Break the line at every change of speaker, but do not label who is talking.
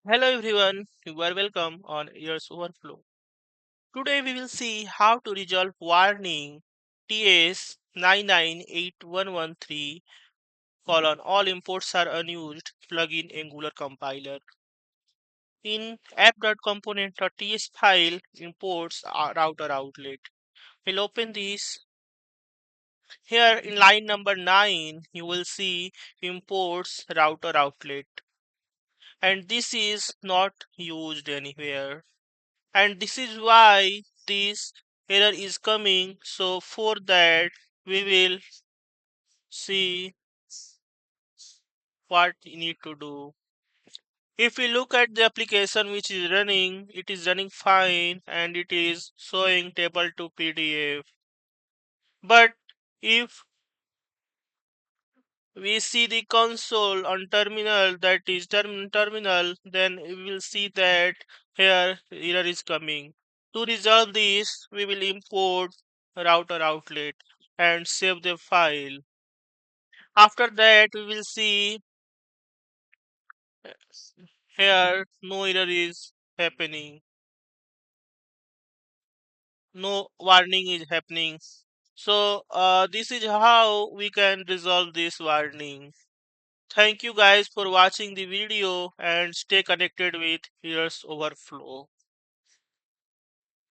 Hello everyone, you are welcome on Ears Overflow. Today we will see how to resolve warning TS998113 colon all imports are unused plugin Angular compiler. In app.component.ts file imports are router outlet. We'll open this. Here in line number 9 you will see imports router outlet, and this is not used anywhere, and this is why this error is coming. So for that we will see what we need to do. If we look at the application which is running, it is running fine and it is showing table to PDF. But if we see the console on terminal, that is terminal, then we will see that here error is coming. To resolve this, we will import router outlet and save the file. After that, we will see here no error is happening, no warning is happening. So this is how we can resolve this warning. Thank you guys for watching the video and stay connected with Here's Overflow.